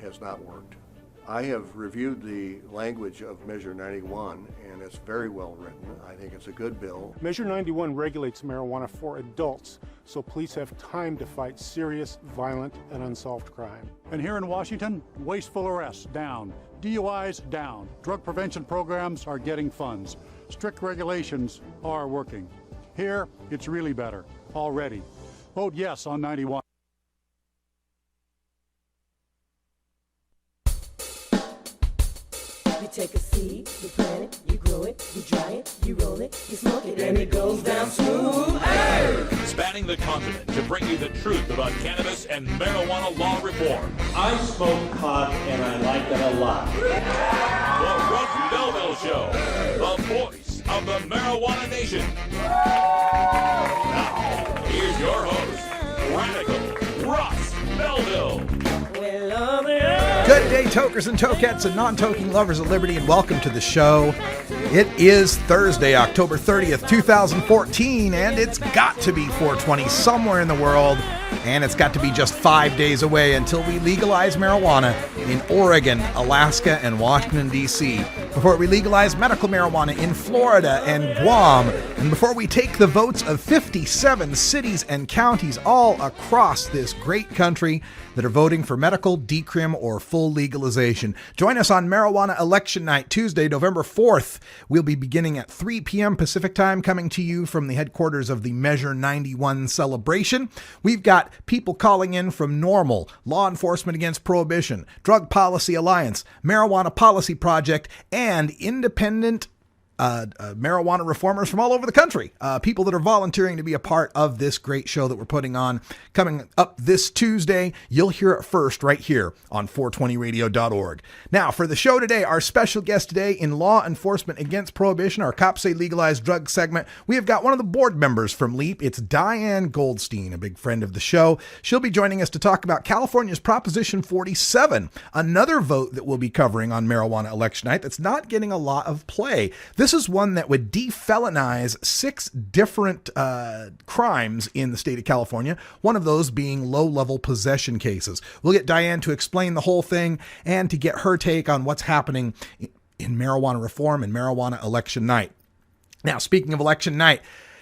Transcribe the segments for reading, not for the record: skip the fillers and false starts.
has not worked. I have reviewed the language of Measure 91, and it's very well written. I think it's a good bill. Measure 91 regulates marijuana for adults, so police have time to fight serious, violent, and unsolved crime. And here in Washington, wasteful arrests down, DUIs down, drug prevention programs are getting funds. Strict regulations are working. Here, it's really better, already. Vote yes on 91. You take a seed, you plant it, you grow it, you dry it, you roll it, you smoke it, and it goes down smooth. Hey! Spanning the continent to bring you the truth about cannabis and marijuana law reform. I smoke pot and I like it a lot. The Russ Belville Show, the voice of the marijuana nation. Now, here's your host, Radical Russ Belville. Good day, tokers and tokettes and non-toking lovers of liberty, and welcome to the show. It is Thursday, October 30th, 2014, and it's got to be 420 somewhere in the world, and it's got to be just 5 days away until we legalize marijuana in Oregon, Alaska, and Washington, D.C., before we legalize medical marijuana in Florida and Guam, and before we take the votes of 57 cities and counties all across this great country that are voting for medical, decrim, or full legalization. Join us on Marijuana Election Night, Tuesday, November 4th. We'll be beginning at 3 p.m. Pacific Time, coming to you from the headquarters of the Measure 91 celebration. We've got people calling in from NORML, Law Enforcement Against Prohibition, Drug Policy Alliance, Marijuana Policy Project, and independent marijuana reformers from all over the country. People that are volunteering to be a part of this great show that we're putting on. Coming up this Tuesday, you'll hear it first right here on 420radio.org. Now, for the show today, our special guest today in Law Enforcement Against Prohibition, our Cops Say Legalized Drug segment, we have got one of the board members from LEAP. It's Diane Goldstein, a big friend of the show. She'll be joining us to talk about California's Proposition 47, another vote that we'll be covering on Marijuana Election Night that's not getting a lot of play. This is one that would defelonize 6 different crimes in the state of California, one of those being low-level possession cases. We'll get Diane to explain the whole thing and to get her take on what's happening in marijuana reform and marijuana election night. Now, speaking of election night,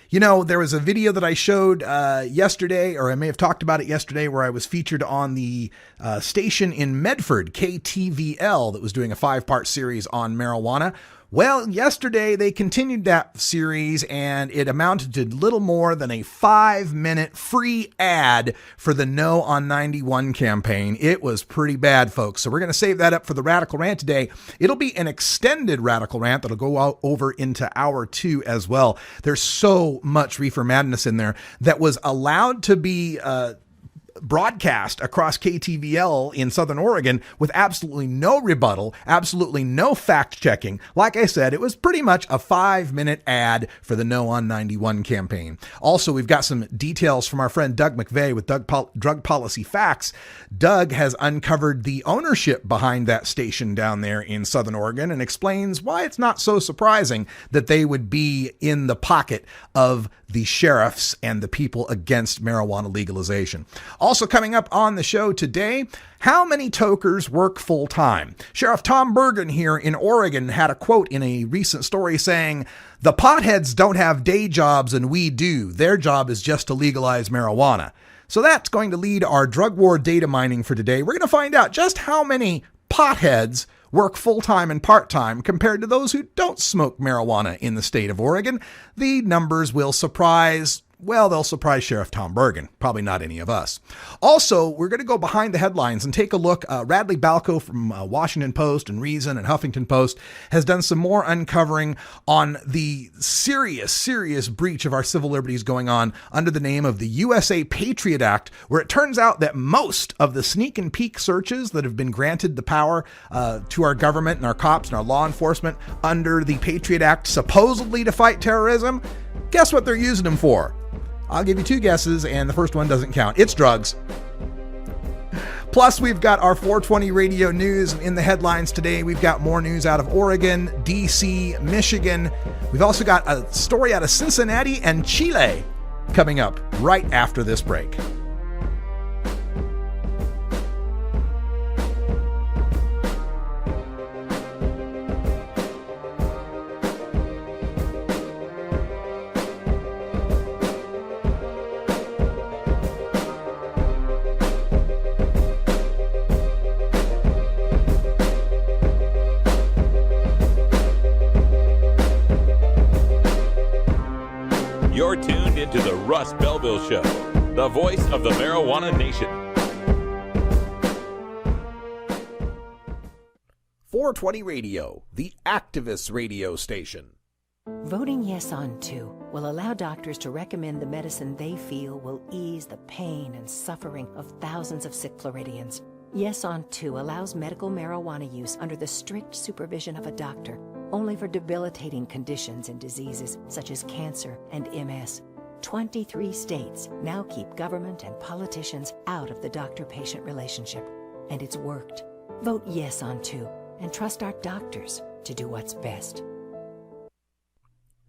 you know, there was a video that I showed yesterday, or I may have talked about it yesterday, where I was featured on the station in Medford, KTVL, that was doing a 5-part series on marijuana. Well, yesterday they continued that series, and it amounted to little more than a 5-minute free ad for the No on 91 campaign. It was pretty bad, folks. So we're going to save that up for the Radical Rant today. It'll be an extended Radical Rant that'll go out over into hour 2 as well. There's so much reefer madness in there that was allowed to be broadcast across KTVL in Southern Oregon with absolutely no rebuttal, absolutely no fact checking. Like I said, it was pretty much a 5-minute ad for the No on 91 campaign. Also, we've got some details from our friend Doug McVeigh with Drug Policy Facts. Doug has uncovered the ownership behind that station down there in Southern Oregon and explains why it's not so surprising that they would be in the pocket of the sheriffs and the people against marijuana legalization. Also coming up on the show today, how many tokers work full-time? Sheriff Tom Bergen here in Oregon had a quote in a recent story saying, "The potheads don't have day jobs and we do. Their job is just to legalize marijuana." So that's going to lead our drug war data mining for today. We're going to find out just how many potheads work full-time and part-time compared to those who don't smoke marijuana in the state of Oregon. The numbers will surprise, well, they'll surprise Sheriff Tom Bergen, probably not any of us. Also, we're going to go behind the headlines and take a look. Radley Balco from Washington Post and Reason and Huffington Post has done some more uncovering on the serious breach of our civil liberties going on under the name of the USA Patriot Act, where it turns out that most of the sneak and peek searches that have been granted the power to our government and our cops and our law enforcement under the Patriot Act, supposedly to fight terrorism, guess what they're using them for? I'll give you 2 guesses, and the first one doesn't count. It's drugs. Plus, we've got our 420 radio news in the headlines today. We've got more news out of Oregon, D.C., Michigan. We've also got a story out of Cincinnati and Chile coming up right after this break. Russ Belville Show, the voice of the marijuana nation. 420 Radio, the activist radio station. Voting yes on 2 will allow doctors to recommend the medicine they feel will ease the pain and suffering of thousands of sick Floridians. Yes on 2 allows medical marijuana use under the strict supervision of a doctor, only for debilitating conditions and diseases such as cancer and MS. 23 states now keep government and politicians out of the doctor-patient relationship. And it's worked. Vote yes on 2 and trust our doctors to do what's best.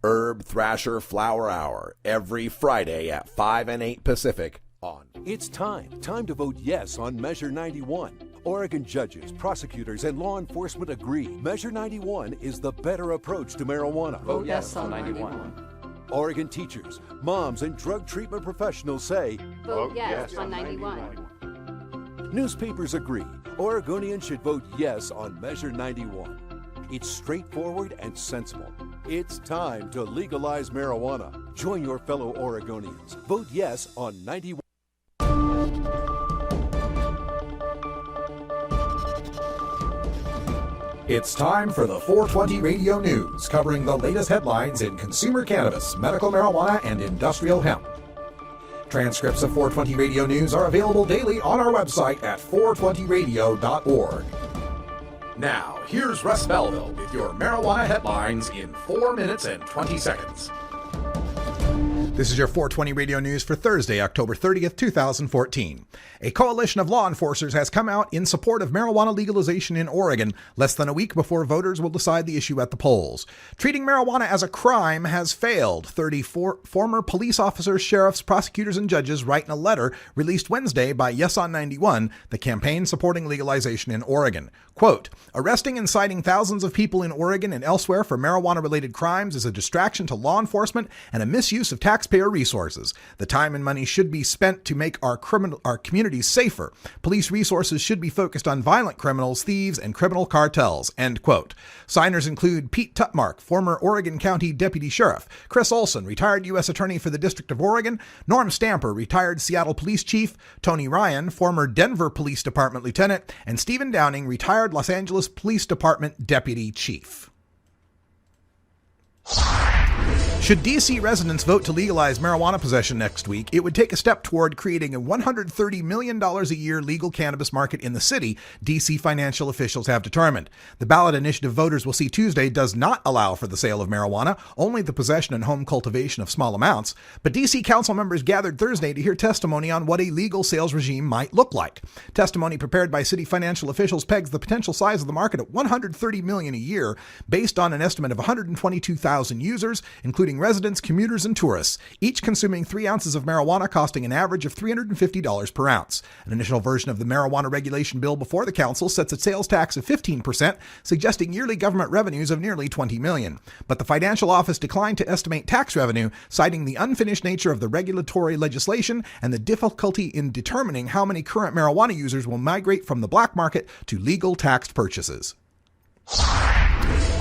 Herb Thrasher Flower Hour, every Friday at 5 and 8 Pacific on. It's time to vote yes on Measure 91. Oregon judges, prosecutors, and law enforcement agree Measure 91 is the better approach to marijuana. Vote yes on 91. Oregon teachers, moms, and drug treatment professionals say vote yes on 91. Newspapers agree Oregonians should vote yes on Measure 91. It's straightforward and sensible. It's time to legalize marijuana. Join your fellow Oregonians. Vote yes on 91. It's time for the 420 Radio News, covering the latest headlines in consumer cannabis, medical marijuana, and industrial hemp. Transcripts of 420 Radio News are available daily on our website at 420radio.org. Now, here's Russ Belville with your marijuana headlines in 4 minutes and 20 seconds. This is your 420 Radio News for Thursday, October 30th, 2014. A coalition of law enforcers has come out in support of marijuana legalization in Oregon less than a week before voters will decide the issue at the polls. Treating marijuana as a crime has failed. 34 former police officers, sheriffs, prosecutors, and judges write in a letter released Wednesday by Yes on 91, the campaign supporting legalization in Oregon. Quote, arresting and citing thousands of people in Oregon and elsewhere for marijuana-related crimes is a distraction to law enforcement and a misuse of taxpayer resources. The time and money should be spent to make our communities safer. Police resources should be focused on violent criminals, thieves, and criminal cartels. End quote. Signers include Pete Tutmark, former Oregon County Deputy Sheriff, Chris Olson, retired U.S. Attorney for the District of Oregon, Norm Stamper, retired Seattle Police Chief, Tony Ryan, former Denver Police Department Lieutenant, and Stephen Downing, retired Los Angeles Police Department Deputy Chief. Should D.C. residents vote to legalize marijuana possession next week, it would take a step toward creating a $130 million a year legal cannabis market in the city, D.C. financial officials have determined. The ballot initiative voters will see Tuesday does not allow for the sale of marijuana, only the possession and home cultivation of small amounts. But D.C. council members gathered Thursday to hear testimony on what a legal sales regime might look like. Testimony prepared by city financial officials pegs the potential size of the market at $130 million a year, based on an estimate of 122,000 users, including residents, commuters, and tourists, each consuming 3 ounces of marijuana costing an average of $350 per ounce. An initial version of the marijuana regulation bill before the council sets a sales tax of 15%, suggesting yearly government revenues of nearly $20 million. But the financial office declined to estimate tax revenue, citing the unfinished nature of the regulatory legislation and the difficulty in determining how many current marijuana users will migrate from the black market to legal taxed purchases.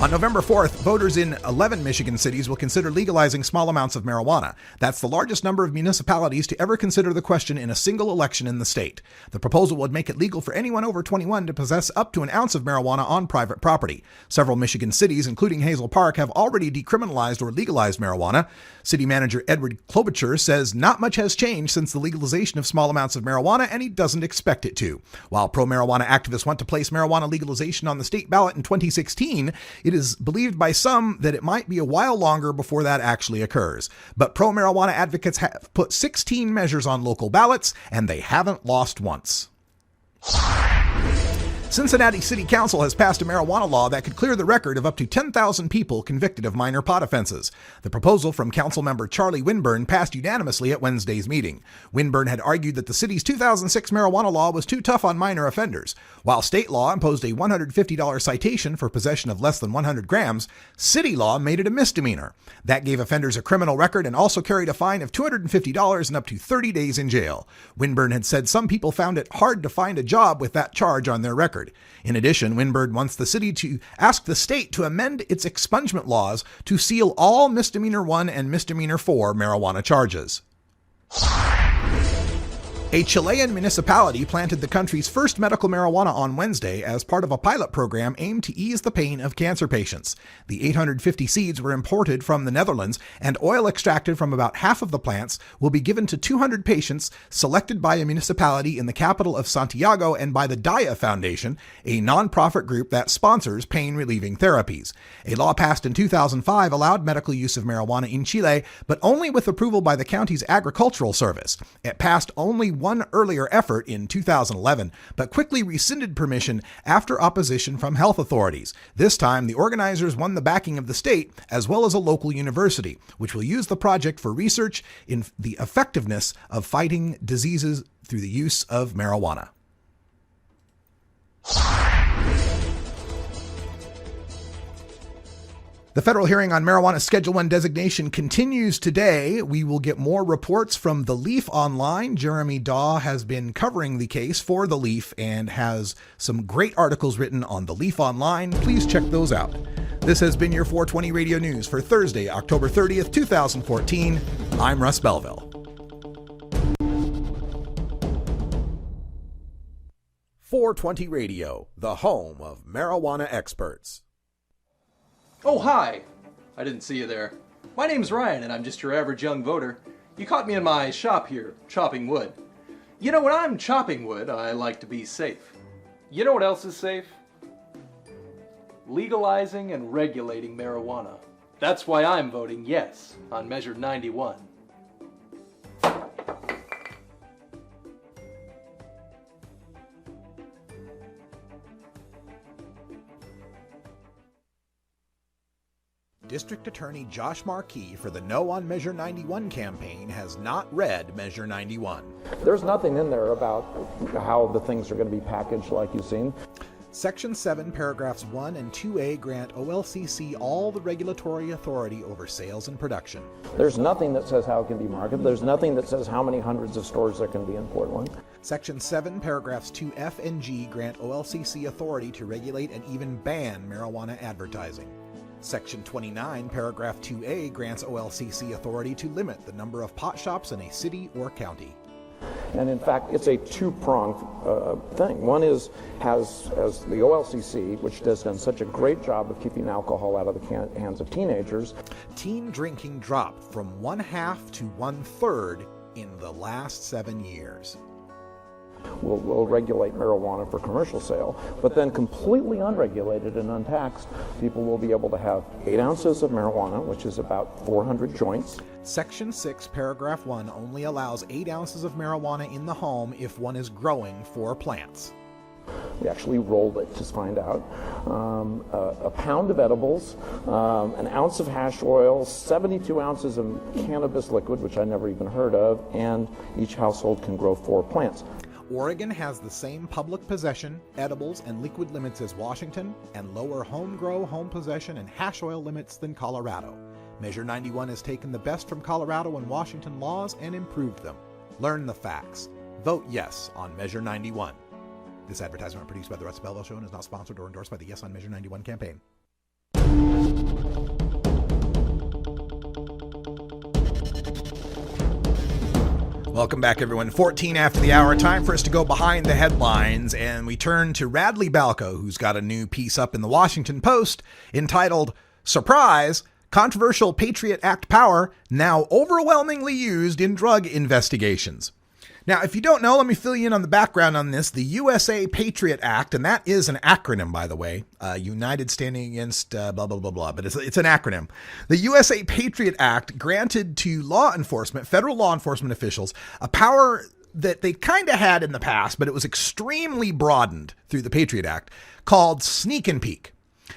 On November 4th, voters in 11 Michigan cities will consider legalizing small amounts of marijuana. That's the largest number of municipalities to ever consider the question in a single election in the state. The proposal would make it legal for anyone over 21 to possess up to an ounce of marijuana on private property. Several Michigan cities, including Hazel Park, have already decriminalized or legalized marijuana. City manager Edward Klobuchar says not much has changed since the legalization of small amounts of marijuana, and he doesn't expect it to. While pro-marijuana activists want to place marijuana legalization on the state ballot in 2016, it is believed by some that it might be a while longer before that actually occurs. But pro-marijuana advocates have put 16 measures on local ballots, and they haven't lost once. Cincinnati City Council has passed a marijuana law that could clear the record of up to 10,000 people convicted of minor pot offenses. The proposal from Councilmember Charlie Winburn passed unanimously at Wednesday's meeting. Winburn had argued that the city's 2006 marijuana law was too tough on minor offenders. While state law imposed a $150 citation for possession of less than 100 grams, city law made it a misdemeanor. That gave offenders a criminal record and also carried a fine of $250 and up to 30 days in jail. Winburn had said some people found it hard to find a job with that charge on their record. In addition, Winburn wants the city to ask the state to amend its expungement laws to seal all misdemeanor 1 and misdemeanor 4 marijuana charges. A Chilean municipality planted the country's first medical marijuana on Wednesday as part of a pilot program aimed to ease the pain of cancer patients. The 850 seeds were imported from the Netherlands, and oil extracted from about half of the plants will be given to 200 patients selected by a municipality in the capital of Santiago and by the Daya Foundation, a nonprofit group that sponsors pain-relieving therapies. A law passed in 2005 allowed medical use of marijuana in Chile, but only with approval by the county's agricultural service. It passed only one earlier effort in 2011, but quickly rescinded permission after opposition from health authorities. This time, the organizers won the backing of the state as well as a local university, which will use the project for research in the effectiveness of fighting diseases through the use of marijuana. The federal hearing on marijuana Schedule 1 designation continues today. We will get more reports from The Leaf Online. Jeremy Daw has been covering the case for The Leaf and has some great articles written on The Leaf Online. Please check those out. This has been your 420 Radio News for Thursday, October 30th, 2014. I'm Russ Belville. 420 Radio, the home of marijuana experts. Oh, hi. I didn't see you there. My name's Ryan, and I'm just your average young voter. You caught me in my shop here, chopping wood. You know, when I'm chopping wood, I like to be safe. You know what else is safe? Legalizing and regulating marijuana. That's why I'm voting yes on Measure 91. District Attorney Josh Markey for the No on Measure 91 campaign has not read Measure 91. There's nothing in there about how the things are going to be packaged like you've seen. Section 7, paragraphs 1 and 2A grant OLCC all the regulatory authority over sales and production. There's nothing that says how it can be marketed. There's nothing that says how many hundreds of stores there can be in Portland. Section 7, paragraphs 2F and G grant OLCC authority to regulate and even ban marijuana advertising. Section 29, paragraph 2A grants OLCC authority to limit the number of pot shops in a city or county. And in fact, it's a two-pronged thing. One is, has the OLCC, which has done such a great job of keeping alcohol out of the hands of teenagers. Teen drinking dropped from 1/2 to 1/3 in the last 7 years. We'll regulate marijuana for commercial sale, but then completely unregulated and untaxed, people will be able to have 8 ounces of marijuana, which is about 400 joints. Section 6, paragraph 1 only allows 8 ounces of marijuana in the home if one is growing 4 plants. We actually rolled it to find out. A pound of edibles, an ounce of hash oil, 72 ounces of cannabis liquid, which I never even heard of, and each household can grow 4 plants. Oregon has the same public possession, edibles, and liquid limits as Washington, and lower home grow, home possession, and hash oil limits than Colorado. Measure 91 has taken the best from Colorado and Washington laws and improved them. Learn the facts. Vote yes on Measure 91. This advertisement produced by the Russ Belville Show and is not sponsored or endorsed by the Yes on Measure 91 campaign. Welcome back, everyone. 14 after the hour. Time for us to go behind the headlines, and we turn to Radley Balco, who's got a new piece up in the Washington Post entitled, Surprise! Controversial Patriot Act Power Now Overwhelmingly Used in Drug Investigations. Now, if you don't know, let me fill you in on the background on this. The USA Patriot Act, and that is an acronym, by the way, United Standing Against blah, blah, blah, blah, but it's an acronym. The USA Patriot Act granted to law enforcement, federal law enforcement officials, a power that they kind of had in the past, but it was extremely broadened through the Patriot Act, called sneak and peek.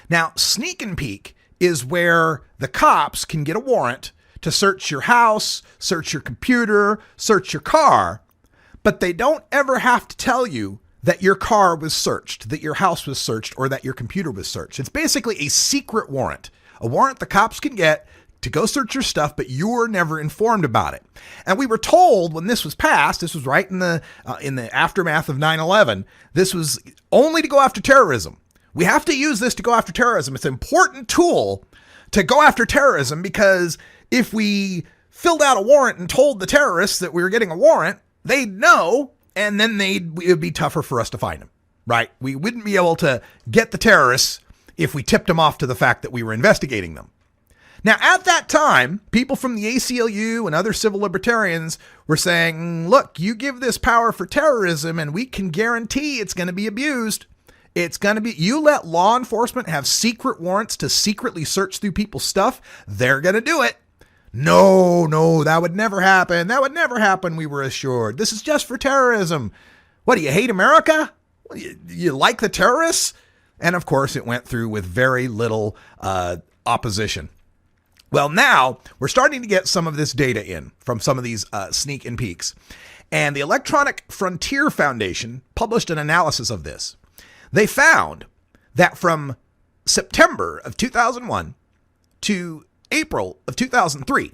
Now, sneak and peek is where the cops can get a warrant to search your house, search your computer, search your car, but they don't ever have to tell you that your car was searched, that your house was searched, or that your computer was searched. It's basically a secret warrant, a warrant the cops can get to go search your stuff, but you're never informed about it. And we were told when this was passed, this was right in the aftermath of 9/11, this was only to go after terrorism. We have to use this to go after terrorism. It's an important tool to go after terrorism because if we filled out a warrant and told the terrorists that we were getting a warrant, they'd know, and then it would be tougher for us to find them, right? We wouldn't be able to get the terrorists if we tipped them off to the fact that we were investigating them. Now, at that time, people from the ACLU and other civil libertarians were saying, look, you give this power for terrorism and we can guarantee it's going to be abused. It's going to be, you let law enforcement have secret warrants to secretly search through people's stuff, they're going to do it. No, that would never happen. That would never happen, we were assured. This is just for terrorism. What, do you hate America? You like the terrorists? And of course, it went through with very little opposition. Well, now we're starting to get some of this data in from some of these sneak and peeks. And the Electronic Frontier Foundation published an analysis of this. They found that from September of 2001 to April of 2003,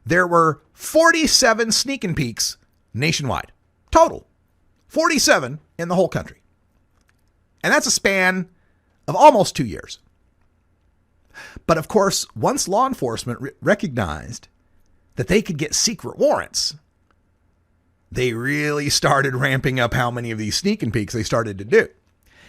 there were 47 sneak and peeks nationwide. Total. 47 in the whole country. And that's a span of almost 2 years. But of course, once law enforcement recognized that they could get secret warrants, they really started ramping up how many of these sneak and peeks they started to do.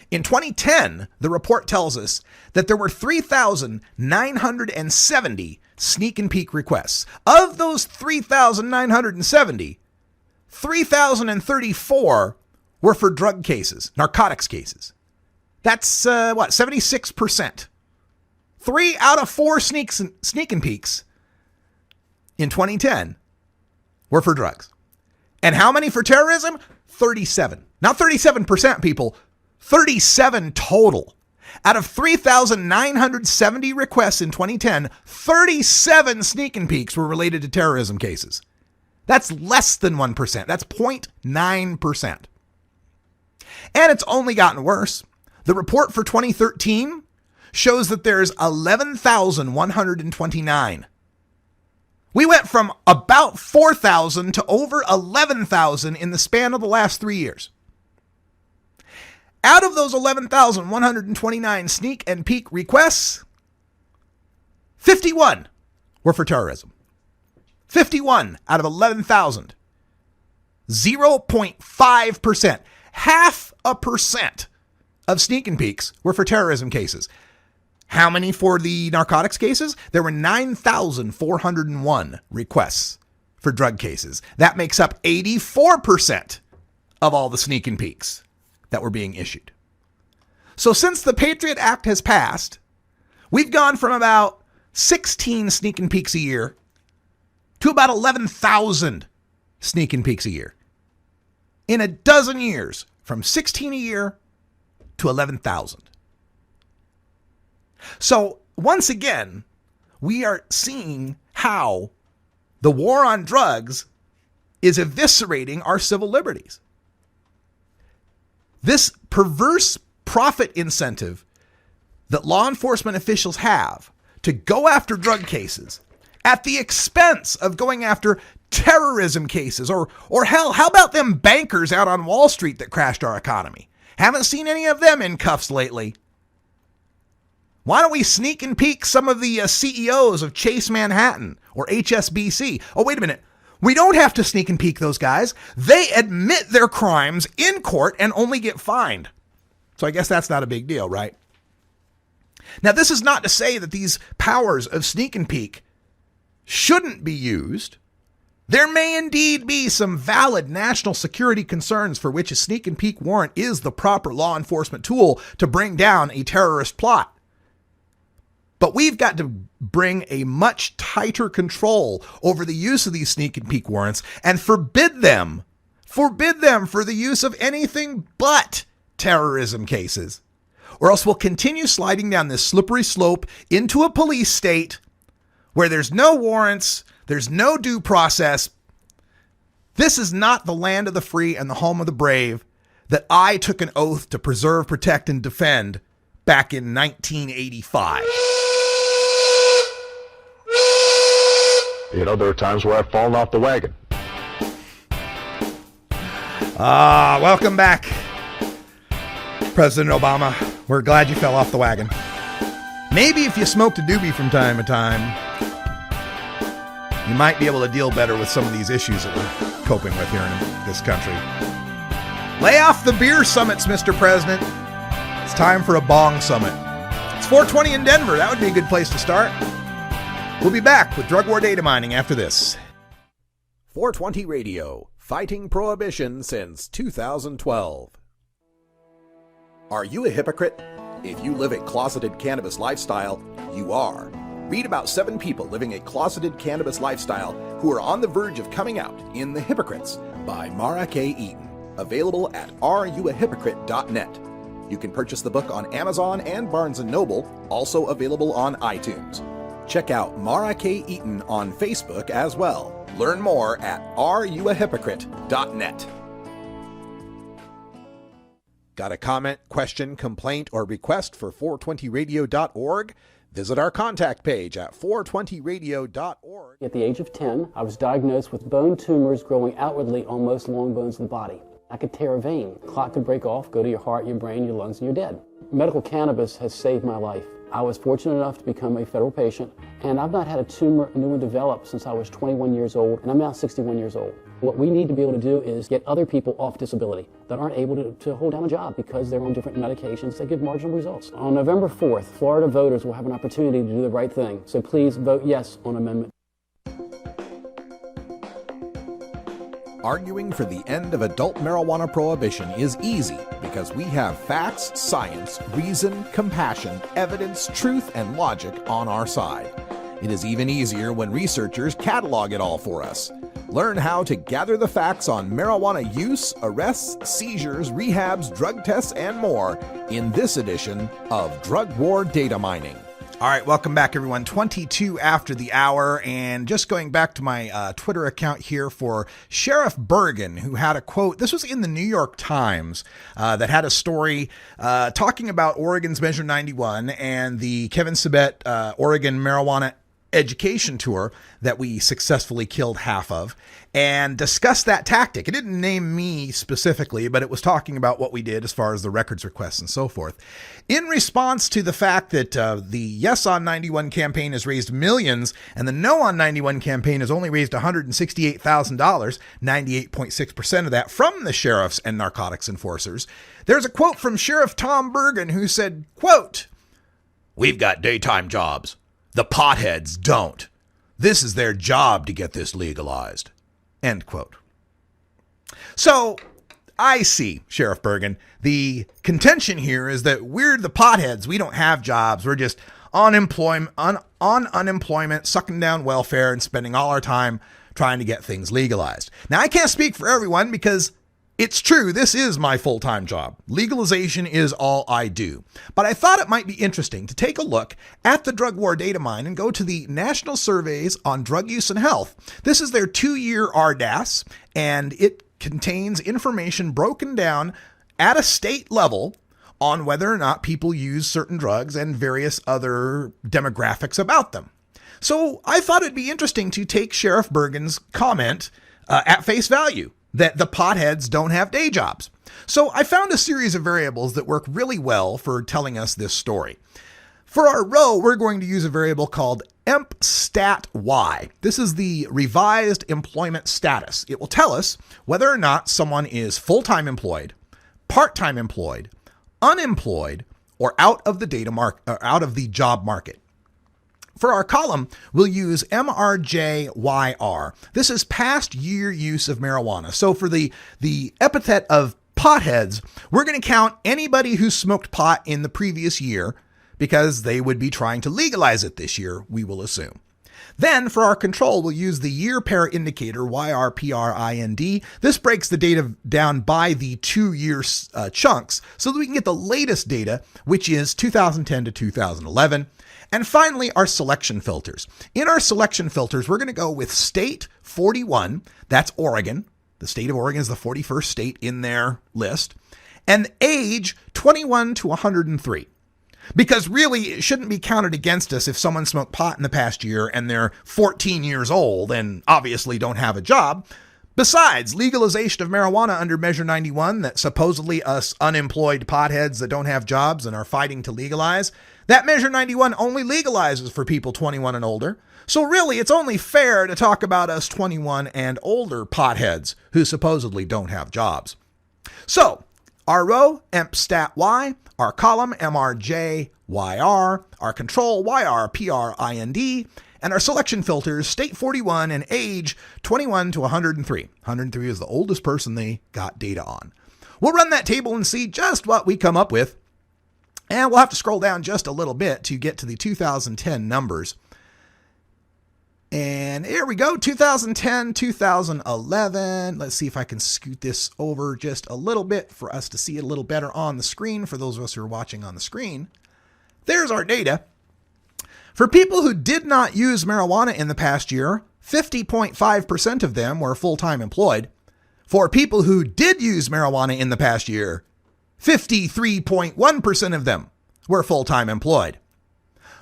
In 2010, the report tells us that there were 3,970 sneak and peek requests. Of those 3,970, 3,034 were for drug cases, narcotics cases. That's 76%. 3 out of 4 sneak and peeks in 2010 were for drugs. And how many for terrorism? 37. Not 37%, people. 37 total. Out of 3,970 requests in 2010, 37 sneak and peeks were related to terrorism cases. That's less than 1%. That's 0.9%. And it's only gotten worse. The report for 2013 shows that there's 11,129. We went from about 4,000 to over 11,000 in the span of the last 3 years. Out of those 11,129 sneak and peek requests, 51 were for terrorism. 51 out of 11,000. 0.5%. 0.5% of sneak and peeks were for terrorism cases. How many for the narcotics cases? There were 9,401 requests for drug cases. That makes up 84% of all the sneak and peeks that were being issued. So since the Patriot Act has passed, we've gone from about 16 sneak and peeks a year to about 11,000 sneak and peeks a year. In a dozen years, from 16 a year to 11,000. So once again, we are seeing how the war on drugs is eviscerating our civil liberties. This perverse profit incentive that law enforcement officials have to go after drug cases at the expense of going after terrorism cases, or hell, how about them bankers out on Wall Street that crashed our economy? Haven't seen any of them in cuffs lately. Why don't we sneak and peek some of the CEOs of Chase Manhattan or HSBC? Oh, wait a minute. We don't have to sneak and peek those guys. They admit their crimes in court and only get fined. So I guess that's not a big deal, right? Now, this is not to say that these powers of sneak and peek shouldn't be used. There may indeed be some valid national security concerns for which a sneak and peek warrant is the proper law enforcement tool to bring down a terrorist plot. But we've got to bring a much tighter control over the use of these sneak and peek warrants and forbid them for the use of anything but terrorism cases. Or else we'll continue sliding down this slippery slope into a police state where there's no warrants, there's no due process. This is not the land of the free and the home of the brave that I took an oath to preserve, protect, and defend back in 1985. You know, there are times where I've fallen off the wagon. Welcome back, President Obama. We're glad you fell off the wagon. Maybe if you smoked a doobie from time to time, you might be able to deal better with some of these issues that we're coping with here in this country. Lay off the beer summits, Mr. President. It's time for a bong summit. It's 420 in Denver. That would be a good place to start. We'll be back with Drug War Data Mining after this. 420 Radio, fighting prohibition since 2012. Are you a hypocrite? If you live a closeted cannabis lifestyle, you are. Read about 7 people living a closeted cannabis lifestyle who are on the verge of coming out in The Hypocrites by Mara K. Eaton. Available at areyouahypocrite.net. You can purchase the book on Amazon and Barnes & Noble, also available on iTunes. Check out Mara K. Eaton on Facebook as well. Learn more at areyouahypocrite.net. Got a comment, question, complaint, or request for 420radio.org? Visit our contact page at 420radio.org. At the age of 10, I was diagnosed with bone tumors growing outwardly on most long bones in the body. I could tear a vein, clot could break off, go to your heart, your brain, your lungs, and you're dead. Medical cannabis has saved my life. I was fortunate enough to become a federal patient, and I've not had a tumor new and develop since I was 21 years old, and I'm now 61 years old. What we need to be able to do is get other people off disability that aren't able to hold down a job because they're on different medications that give marginal results. On November 4th, Florida voters will have an opportunity to do the right thing, so please vote yes on Amendment. Arguing for the end of adult marijuana prohibition is easy because we have facts, science, reason, compassion, evidence, truth, and logic on our side. It is even easier when researchers catalog it all for us. Learn how to gather the facts on marijuana use, arrests, seizures, rehabs, drug tests, and more in this edition of Drug War Data Mining. All right, welcome back, everyone. 22 after the hour, and just going back to my Twitter account here for Sheriff Bergen, who had a quote. This was in the New York Times that had a story talking about Oregon's Measure 91 and the Kevin Sabet Oregon Marijuana Education Tour that we successfully killed half of, and discussed that tactic. It didn't name me specifically, but it was talking about what we did as far as the records requests and so forth. In response to the fact that the Yes on 91 campaign has raised millions and the No on 91 campaign has only raised $168,000, 98.6% of that from the sheriffs and narcotics enforcers, there's a quote from Sheriff Tom Bergen who said, quote, "We've got daytime jobs. The potheads don't. This is their job to get this legalized." End quote. So I see, Sheriff Bergen, the contention here is that we're the potheads. We don't have jobs. We're just on unemployment, sucking down welfare and spending all our time trying to get things legalized. Now, I can't speak for everyone because it's true, this is my full-time job. Legalization is all I do. But I thought it might be interesting to take a look at the Drug War Data Mine and go to the National Surveys on Drug Use and Health. This is their 2-year RDAS, and it contains information broken down at a state level on whether or not people use certain drugs and various other demographics about them. So I thought it'd be interesting to take Sheriff Bergen's comment at face value, that the potheads don't have day jobs. So I found a series of variables that work really well for telling us this story. For our row, we're going to use a variable called EmpStatY. This is the revised employment status. It will tell us whether or not someone is full-time employed, part-time employed, unemployed, or out of the job market. For our column, we'll use MRJYR. This is past year use of marijuana. So for the epithet of potheads, we're going to count anybody who smoked pot in the previous year because they would be trying to legalize it this year, we will assume. Then for our control, we'll use the year pair indicator, YRPRIND. This breaks the data down by the 2-year chunks so that we can get the latest data, which is 2010 to 2011. And finally, our selection filters. In our selection filters, we're going to go with state 41. That's Oregon. The state of Oregon is the 41st state in their list. And age 21 to 103. Because really, it shouldn't be counted against us if someone smoked pot in the past year and they're 14 years old and obviously don't have a job. Besides, legalization of marijuana under Measure 91 that supposedly us unemployed potheads that don't have jobs and are fighting to legalize, that Measure 91 only legalizes for people 21 and older. So really, it's only fair to talk about us 21 and older potheads who supposedly don't have jobs. So, our row, EMP-STAT-Y, our column, MRJ-YR, our control, YR-PRIND, and our selection filters, state 41 and age 21 to 103. 103 is the oldest person they got data on. We'll run that table and see just what we come up with. And we'll have to scroll down just a little bit to get to the 2010 numbers. And here we go, 2010, 2011. Let's see if I can scoot this over just a little bit for us to see it a little better on the screen. For those of us who are watching on the screen, there's our data. For people who did not use marijuana in the past year, 50.5% of them were full-time employed. For people who did use marijuana in the past year, 53.1% of them were full-time employed.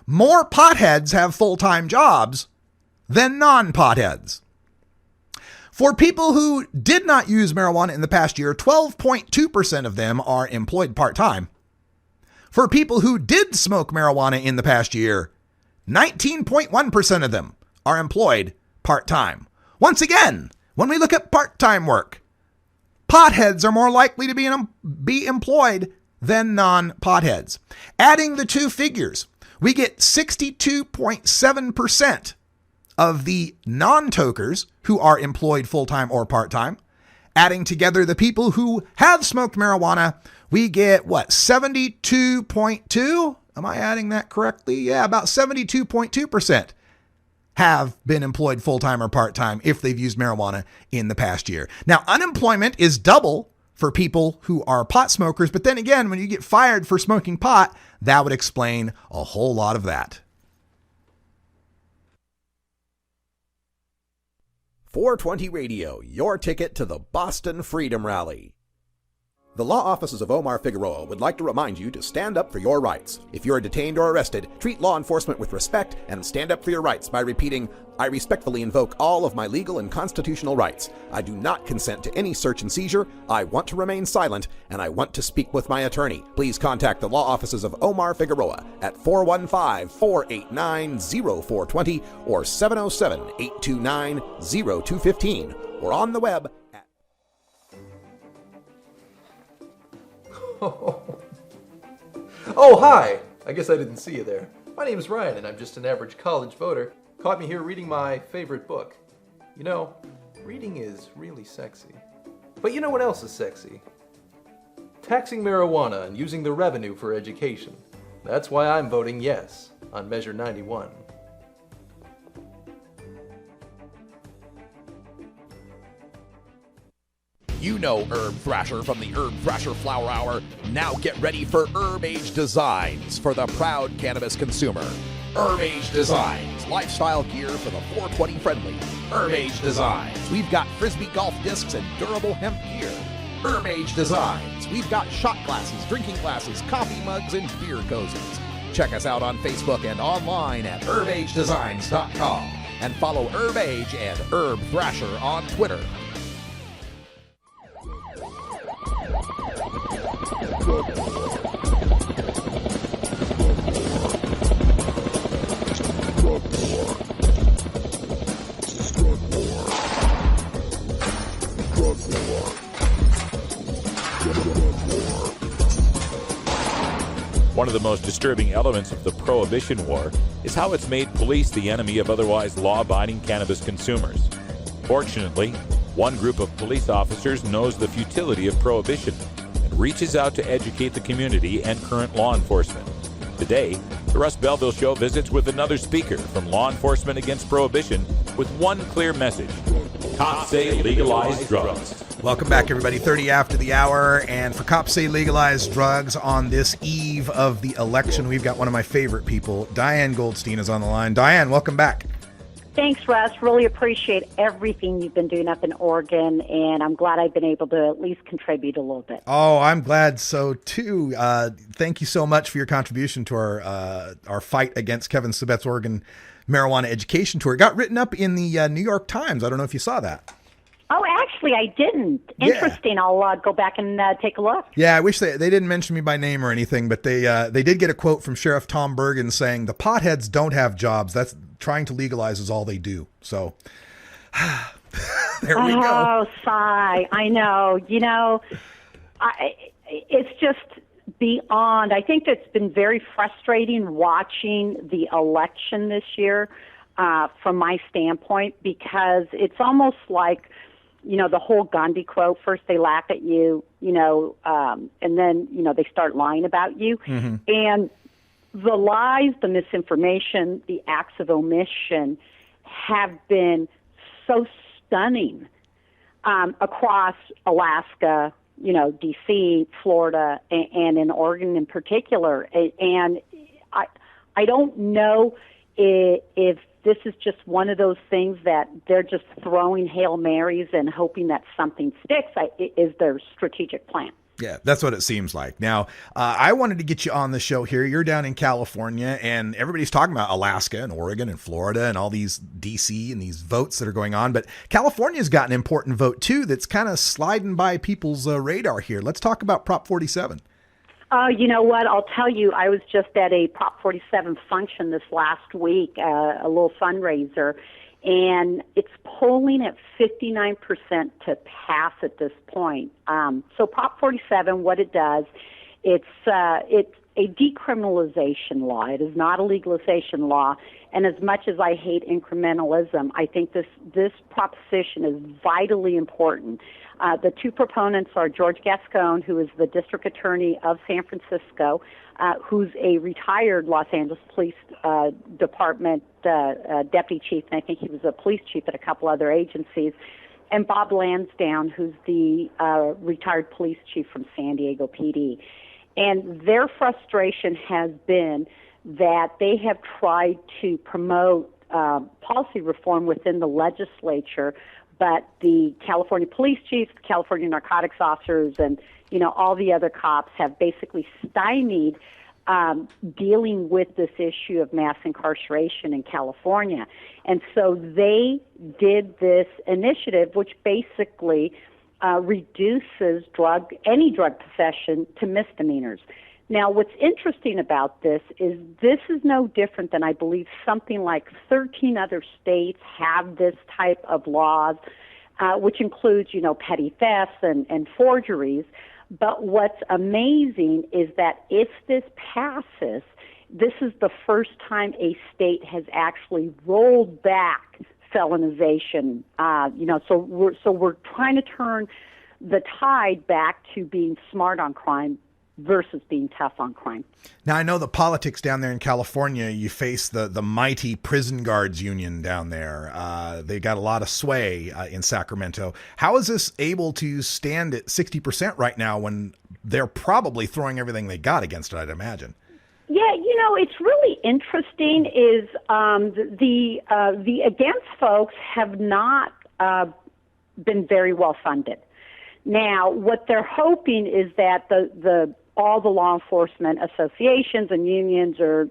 More potheads have full-time jobs than non-potheads. For people who did not use marijuana in the past year, 12.2% of them are employed part-time. For people who did smoke marijuana in the past year, 19.1% of them are employed part-time. Once again, when we look at part-time work, potheads are more likely to be employed than non-potheads. Adding the two figures, we get 62.7% of the non-tokers who are employed full-time or part-time. Adding together the people who have smoked marijuana, we get, 72.2? Am I adding that correctly? Yeah, about 72.2% have been employed full-time or part-time if they've used marijuana in the past year. Now, unemployment is double for people who are pot smokers, but then again, when you get fired for smoking pot, that would explain a whole lot of that. 420 Radio, your ticket to the Boston Freedom Rally. The law offices of Omar Figueroa would like to remind you to stand up for your rights. If you're detained or arrested, treat law enforcement with respect and stand up for your rights by repeating, "I respectfully invoke all of my legal and constitutional rights. I do not consent to any search and seizure. I want to remain silent, and I want to speak with my attorney." Please contact the law offices of Omar Figueroa at 415-489-0420 or 707-829-0215 or on the web at... Oh, hi! I guess I didn't see you there. My name is Ryan, and I'm just an average college voter. Caught me here reading my favorite book. You know, reading is really sexy. But you know what else is sexy? Taxing marijuana and using the revenue for education. That's why I'm voting yes on Measure 91. You know Herb Thrasher from the Herb Thrasher Flower Hour. Now get ready for Herb Age Designs for the proud cannabis consumer. Herb Age Designs, lifestyle gear for the 420 friendly. Herb Age Designs, we've got Frisbee golf discs and durable hemp gear. Herb Age Designs, we've got shot glasses, drinking glasses, coffee mugs, and beer cozies. Check us out on Facebook and online at herbagedesigns.com and follow Herb Age and Herb Thrasher on Twitter. One of the most disturbing elements of the Prohibition War is how it's made police the enemy of otherwise law-abiding cannabis consumers. Fortunately, one group of police officers knows the futility of prohibition and reaches out to educate the community and current law enforcement. Today, the Russ Belville Show visits with another speaker from Law Enforcement Against Prohibition with one clear message: cops say legalize drugs. Welcome back, everybody. 30 after the hour, and for Cops Say Legalize Drugs on this eve of the election, we've got one of my favorite people. Diane Goldstein is on the line. Diane, welcome back. Thanks, Russ. Really appreciate everything you've been doing up in Oregon, and I'm glad I've been able to at least contribute a little bit. Oh, I'm glad so, too. Thank you so much for your contribution to our fight against Kevin Sabet's Oregon Marijuana Education Tour. It got written up in the New York Times. I don't know if you saw that. Oh, actually, Actually, I didn't. Interesting. I'll go back and take a look. Yeah, I wish they didn't mention me by name or anything, but they did get a quote from Sheriff Tom Bergen saying the potheads don't have jobs. That's trying to legalize is all they do. So there we go. Oh, sigh. I know. It's just beyond. I think it's been very frustrating watching the election this year from my standpoint, because it's almost like, the whole Gandhi quote, first they laugh at you, and then, they start lying about you. Mm-hmm. And the lies, the misinformation, the acts of omission have been so stunning across Alaska, D.C., Florida, and in Oregon in particular. And I don't know if this is just one of those things that they're just throwing Hail Marys and hoping that something sticks. Is their strategic plan? Yeah, that's what it seems like. Now, I wanted to get you on the show here. You're down in California, and everybody's talking about Alaska and Oregon and Florida and all these D.C. and these votes that are going on. But California's got an important vote, too, that's kind of sliding by people's radar here. Let's talk about Prop 47. You know what? I'll tell you, I was just at a Prop 47 function this last week, a little fundraiser, and it's polling at 59% to pass at this point. So Prop 47, what it does, it's a decriminalization law. It is not a legalization law. And as much as I hate incrementalism, I think this proposition is vitally important. The two proponents are George Gascon, who is the district attorney of San Francisco, who's a retired Los Angeles Police Department deputy chief, and I think he was a police chief at a couple other agencies, and Bob Lansdowne, who's the retired police chief from San Diego PD. And their frustration has been that they have tried to promote policy reform within the legislature, but the California police chiefs, the California narcotics officers, and all the other cops have basically stymied dealing with this issue of mass incarceration in California. And so they did this initiative, which basically reduces any drug possession to misdemeanors. Now, what's interesting about this is no different than, I believe, something like 13 other states have this type of laws, which includes, petty thefts and forgeries. But what's amazing is that if this passes, this is the first time a state has actually rolled back felonization. So we're trying to turn the tide back to being smart on crime versus being tough on crime. Now, I know the politics down there in California, you face the mighty prison guards union down there. They got a lot of sway in Sacramento. How is this able to stand at 60% right now when they're probably throwing everything they got against it, I'd imagine? Yeah, it's really interesting is the against folks have not been very well funded. Now, what they're hoping is that all the law enforcement associations and unions are,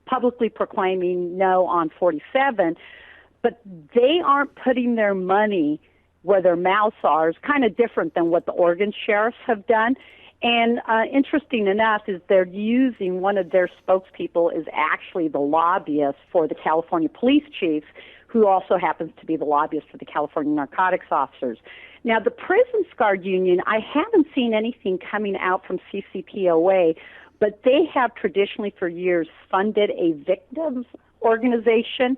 publicly proclaiming no on 47, but they aren't putting their money where their mouths are. It's kind of different than what the Oregon sheriffs have done. And interesting enough is they're using one of their spokespeople is actually the lobbyist for the California police chief, who also happens to be the lobbyist for the California narcotics officers. Now, the Prison Guard Union, I haven't seen anything coming out from CCPOA, but they have traditionally for years funded a victims organization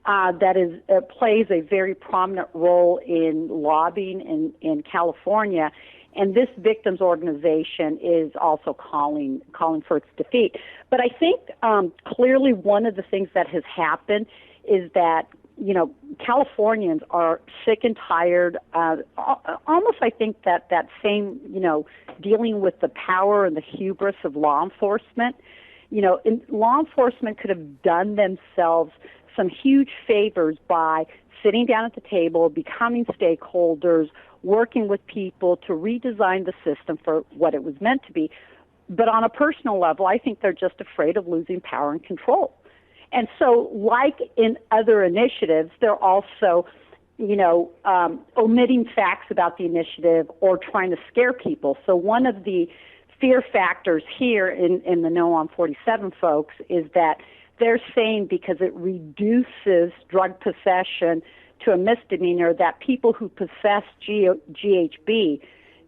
that plays a very prominent role in lobbying in California. And this victims organization is also calling for its defeat. But I think clearly one of the things that has happened is that Californians are sick and tired, almost I think that same, dealing with the power and the hubris of law enforcement. Law enforcement could have done themselves some huge favors by sitting down at the table, becoming stakeholders, working with people to redesign the system for what it was meant to be. But on a personal level, I think they're just afraid of losing power and control. And so, like in other initiatives, they're also, omitting facts about the initiative or trying to scare people. So one of the fear factors here in the No on 47 folks is that they're saying because it reduces drug possession to a misdemeanor, that people who possess GHB,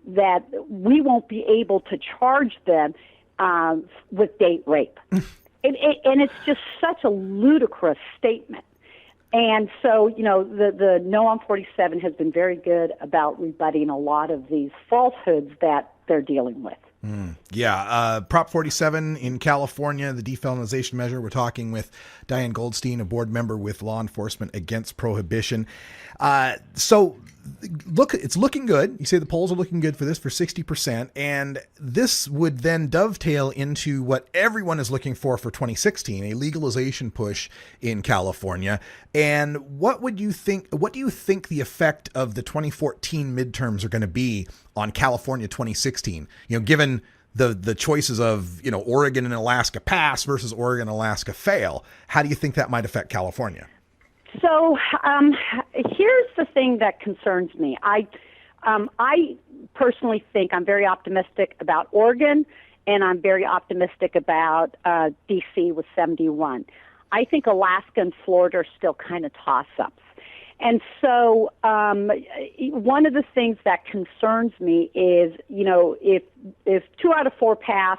that we won't be able to charge them with date rape. And it's just such a ludicrous statement. And so, the No on 47 has been very good about rebutting a lot of these falsehoods that they're dealing with. Prop 47 in California, the defelonization measure. We're talking with Diane Goldstein, a board member with Law Enforcement Against Prohibition. So it's looking good. You say the polls are looking good for this, for 60%. And this would then dovetail into what everyone is looking for 2016, a legalization push in California. And what do you think the effect of the 2014 midterms are going to be on California 2016? Given the choices of, Oregon and Alaska pass versus Oregon and Alaska fail, how do you think that might affect California? So here's the thing that concerns me. I personally think I'm very optimistic about Oregon, and I'm very optimistic about D.C. with 71. I think Alaska and Florida are still kind of toss-ups. And so one of the things that concerns me is, if 2 out of 4 pass,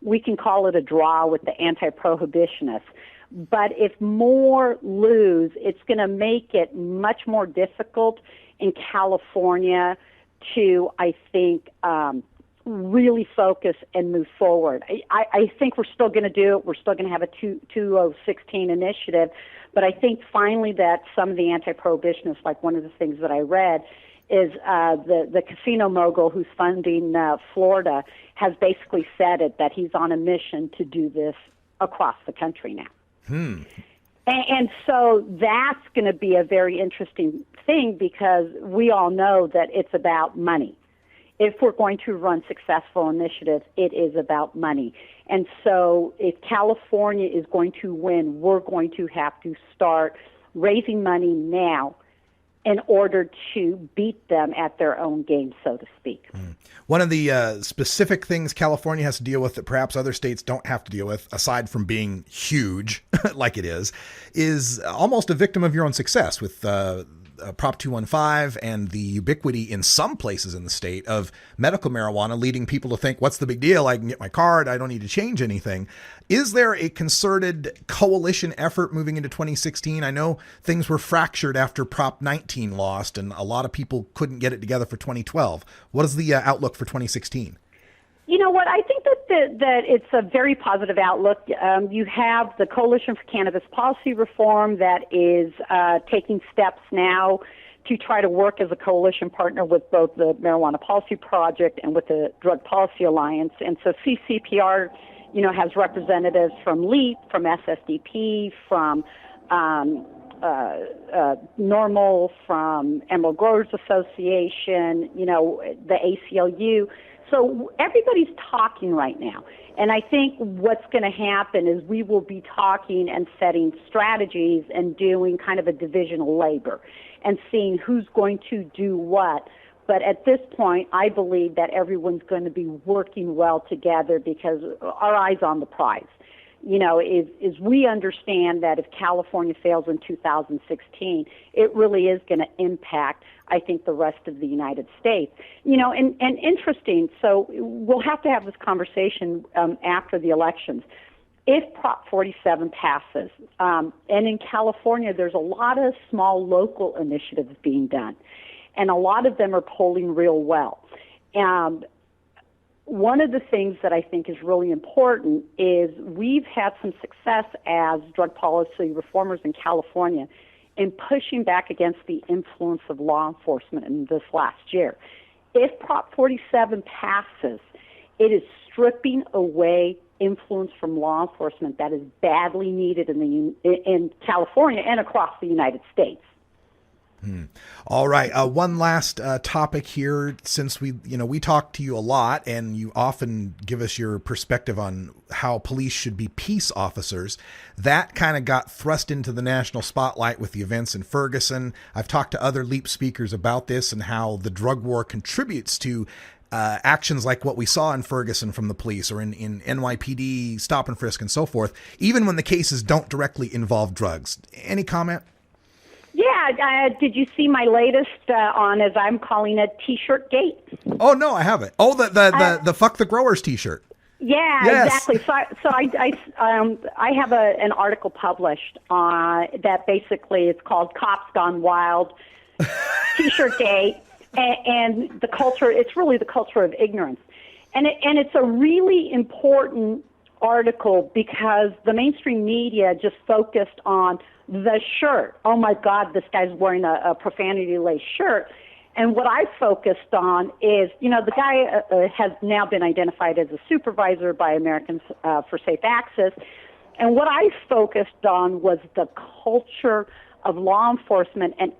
we can call it a draw with the anti-prohibitionists. But if more lose, it's going to make it much more difficult in California to, I think, really focus and move forward. I think we're still going to do it. We're still going to have a 2016 initiative. But I think finally that some of the anti-prohibitionists, like one of the things that I read, is the casino mogul who's funding Florida has basically said it, that he's on a mission to do this across the country now. And so that's going to be a very interesting thing, because we all know that it's about money. If we're going to run successful initiatives, it is about money. And so if California is going to win, we're going to have to start raising money now in order to beat them at their own game, so to speak. One of the specific things California has to deal with that perhaps other states don't have to deal with, aside from being huge like it is almost a victim of your own success with Prop 215 and the ubiquity in some places in the state of medical marijuana, leading people to think, what's the big deal? I can get my card. I don't need to change anything. Is there a concerted coalition effort moving into 2016? I know things were fractured after Prop 19 lost, and a lot of people couldn't get it together for 2012. What is the outlook for 2016? You know what? I think that it's a very positive outlook. You have the Coalition for Cannabis Policy Reform that is taking steps now to try to work as a coalition partner with both the Marijuana Policy Project and with the Drug Policy Alliance. And so CCPR, has representatives from LEAP, from SSDP, from NORML, from Emerald Growers Association, the ACLU. So everybody's talking right now. And I think what's going to happen is we will be talking and setting strategies and doing kind of a division of labor and seeing who's going to do what. But at this point, I believe that everyone's going to be working well together because our eye's on the prize. Is we understand that if California fails in 2016, it really is going to impact, I think, the rest of the United States. And interesting, so we'll have to have this conversation after the elections. If Prop 47 passes, and in California there's a lot of small local initiatives being done, and a lot of them are polling real well. One of the things that I think is really important is we've had some success as drug policy reformers in California in pushing back against the influence of law enforcement in this last year. If Prop 47 passes, it is stripping away influence from law enforcement that is badly needed in California and across the United States. All right. One last topic here, since we talk to you a lot and you often give us your perspective on how police should be peace officers. That kind of got thrust into the national spotlight with the events in Ferguson. I've talked to other LEAP speakers about this and how the drug war contributes to actions like what we saw in Ferguson from the police, or in NYPD stop and frisk and so forth, even when the cases don't directly involve drugs. Any comment? Yeah, did you see my latest on, as I'm calling it, T-shirt gate? Oh no, I haven't. Oh, the fuck the growers T-shirt. Yeah, yes. Exactly. So I have an article published that basically it's called "Cops Gone Wild," T-shirt gate, and the culture. It's really the culture of ignorance, and it's a really important article because the mainstream media just focused on the shirt. Oh my God, this guy's wearing a profanity-laced shirt. And what I focused on is, the guy has now been identified as a supervisor by Americans for Safe Access. And what I focused on was the culture of law enforcement and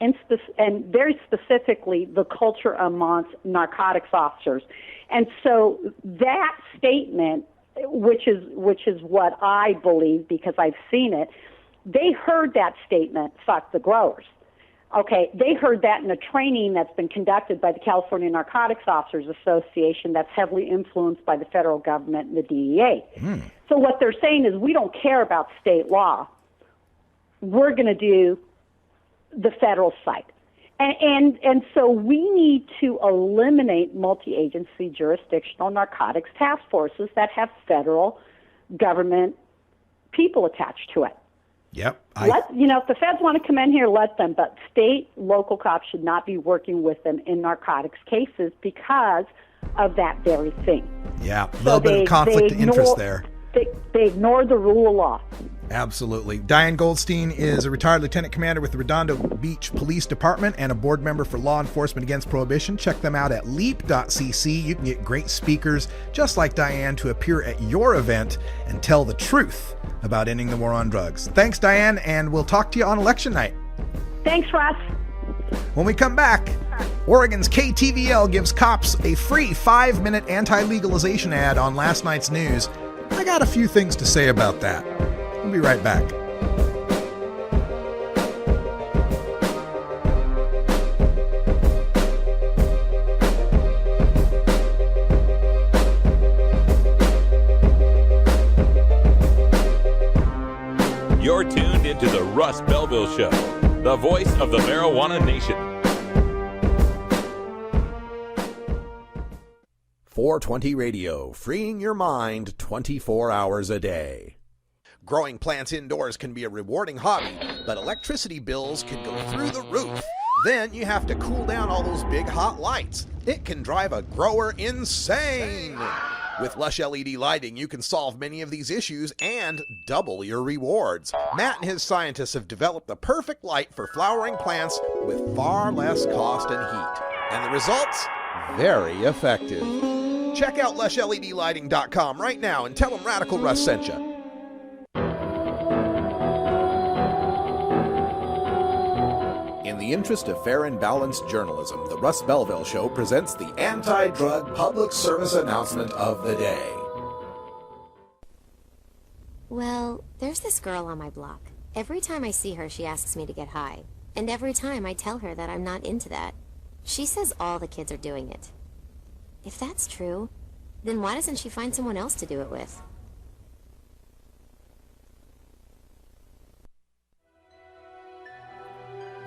very specifically the culture amongst narcotics officers. And so that statement, which is what I believe because I've seen it, they heard that statement, fuck the growers. Okay, they heard that in a training that's been conducted by the California Narcotics Officers Association that's heavily influenced by the federal government and the DEA. So what they're saying is, we don't care about state law. We're going to do the federal side. And so we need to eliminate multi-agency jurisdictional narcotics task forces that have federal government people attached to it. Yep. If the feds want to come in here, let them. But state, local cops should not be working with them in narcotics cases because of that very thing. Yeah, a little bit of conflict of interest there. They ignore the rule of law. Absolutely. Diane Goldstein is a retired lieutenant commander with the Redondo Beach Police Department and a board member for Law Enforcement Against Prohibition. Check them out at leap.cc. You can get great speakers just like Diane to appear at your event and tell the truth about ending the war on drugs. Thanks, Diane, and we'll talk to you on election night. Thanks, Russ. When we come back, Oregon's KTVL gives cops a free 5-minute anti-legalization ad on last night's news. I got a few things to say about that. We'll be right back. You're tuned into the Russ Belville Show, the voice of the marijuana nation. 420 Radio, freeing your mind 24 hours a day. Growing plants indoors can be a rewarding hobby, but electricity bills can go through the roof. Then you have to cool down all those big hot lights. It can drive a grower insane. With Lush LED lighting, you can solve many of these issues and double your rewards. Matt and his scientists have developed the perfect light for flowering plants with far less cost and heat. And the results? Very effective. Check out LushLEDlighting.com right now and tell them Radical Russ sent you. In the interest of fair and balanced journalism, the Russ Belville Show presents the anti-drug public service announcement of the day. Well, there's this girl on my block. Every time I see her, she asks me to get high. And every time I tell her that I'm not into that. She says all the kids are doing it. If that's true, then why doesn't she find someone else to do it with?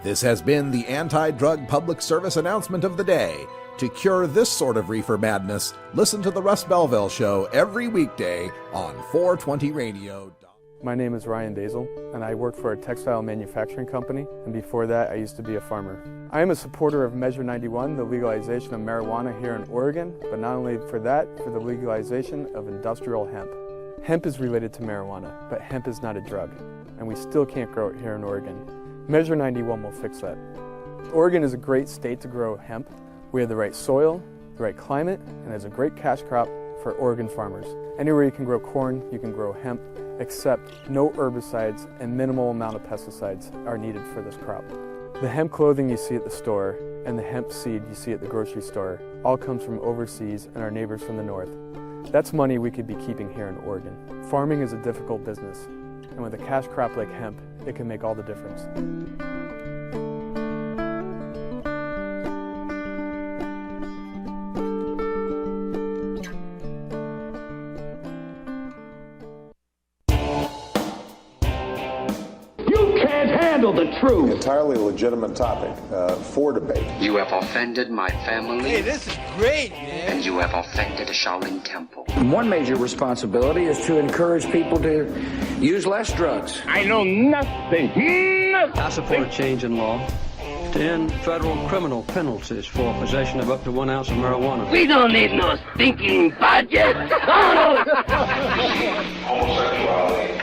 This has been the anti-drug public service announcement of the day. To cure this sort of reefer madness, listen to the Russ Belville Show every weekday on 420 Radio. My name is Ryan Dazel, and I work for a textile manufacturing company, and before that I used to be a farmer. I am a supporter of Measure 91, the legalization of marijuana here in Oregon, but not only for that, for the legalization of industrial hemp. Hemp is related to marijuana, but hemp is not a drug, and we still can't grow it here in Oregon. Measure 91 will fix that. Oregon is a great state to grow hemp. We have the right soil, the right climate, and it's a great cash crop for Oregon farmers. Anywhere you can grow corn, you can grow hemp, except no herbicides and minimal amount of pesticides are needed for this crop. The hemp clothing you see at the store and the hemp seed you see at the grocery store all comes from overseas and our neighbors from the north. That's money we could be keeping here in Oregon. Farming is a difficult business, and with a cash crop like hemp, it can make all the difference. The truth. Entirely legitimate topic for debate. You have offended my family. Hey, this is great, man. And you have offended a Shaolin temple. One major responsibility is to encourage people to use less drugs. I know nothing. I support a change in law to end federal criminal penalties for possession of up to 1 ounce of marijuana. We don't need no stinking budget. Homosexuality,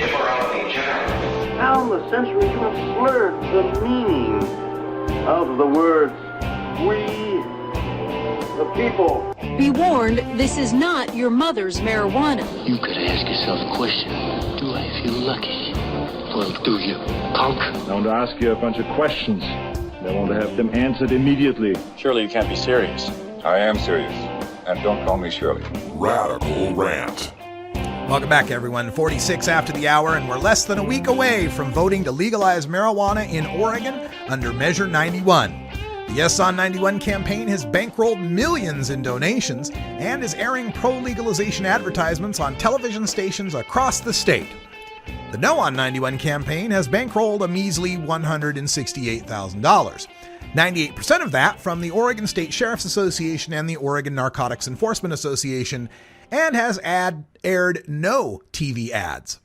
immorality in general. How in the century you have slurred the meaning of the words we, the people. Be warned, this is not your mother's marijuana. You could ask yourself a question. Do I feel lucky? Well, do you, punk? I want to ask you a bunch of questions. I want to have them answered immediately. Surely you can't be serious. I am serious. And don't call me Shirley. Radical Rant. Welcome back, everyone. 46 after the hour, and we're less than a week away from voting to legalize marijuana in Oregon under Measure 91. The Yes on 91 campaign has bankrolled millions in donations and is airing pro-legalization advertisements on television stations across the state. The No on 91 campaign has bankrolled a measly $168,000. 98% of that from the Oregon State Sheriff's Association and the Oregon Narcotics Enforcement Association, and has aired no TV ads.